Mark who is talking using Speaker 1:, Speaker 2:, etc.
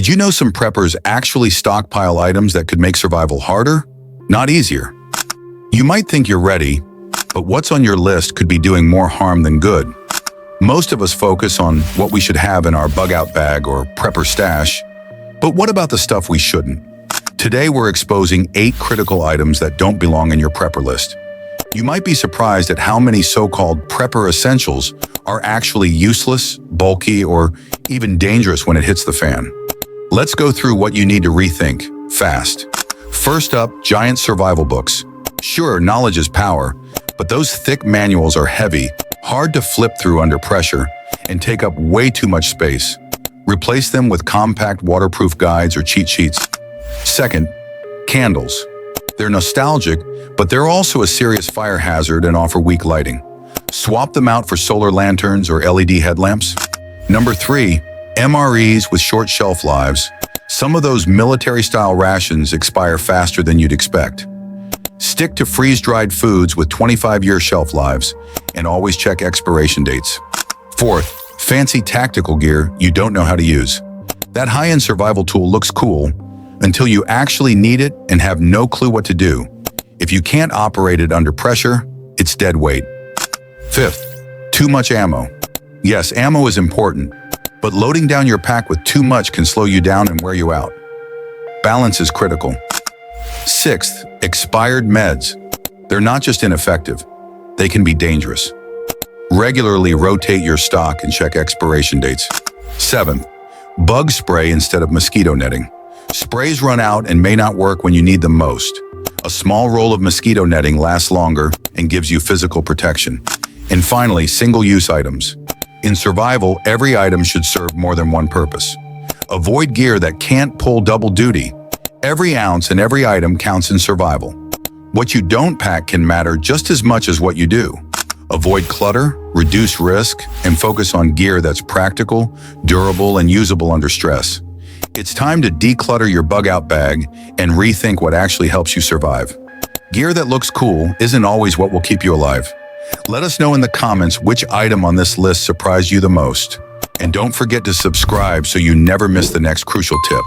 Speaker 1: Did you know some preppers actually stockpile items that could make survival harder, not easier? You might think you're ready, but what's on your list could be doing more harm than good. Most of us focus on what we should have in our bug-out bag or prepper stash, but what about the stuff we shouldn't? Today we're exposing 8 critical items that don't belong in your prepper list. You might be surprised at how many so-called prepper essentials are actually useless, bulky, or even dangerous when it hits the fan. Let's go through what you need to rethink, fast. First up, giant survival books. Sure, knowledge is power, but those thick manuals are heavy, hard to flip through under pressure, and take up way too much space. Replace them with compact waterproof guides or cheat sheets. Second, candles. They're nostalgic, but they're also a serious fire hazard and offer weak lighting. Swap them out for solar lanterns or LED headlamps. Number 3, MREs with short shelf lives. Some of those military-style rations expire faster than you'd expect. Stick to freeze-dried foods with 25-year shelf lives, and always check expiration dates. Fourth, fancy tactical gear you don't know how to use. That high-end survival tool looks cool until you actually need it and have no clue what to do. If you can't operate it under pressure, it's dead weight. Fifth, too much ammo. Yes, ammo is important, but loading down your pack with too much can slow you down and wear you out. Balance is critical. Sixth, expired meds. They're not just ineffective, they can be dangerous. Regularly rotate your stock and check expiration dates. Seventh, bug spray instead of mosquito netting. Sprays run out and may not work when you need them most. A small roll of mosquito netting lasts longer and gives you physical protection. And finally, single-use items. In survival, every item should serve more than one purpose. Avoid gear that can't pull double duty. Every ounce and every item counts in survival. What you don't pack can matter just as much as what you do. Avoid clutter, reduce risk, and focus on gear that's practical, durable, and usable under stress. It's time to declutter your bug-out bag and rethink what actually helps you survive. Gear that looks cool isn't always what will keep you alive. Let us know in the comments which item on this list surprised you the most. And don't forget to subscribe so you never miss the next crucial tip.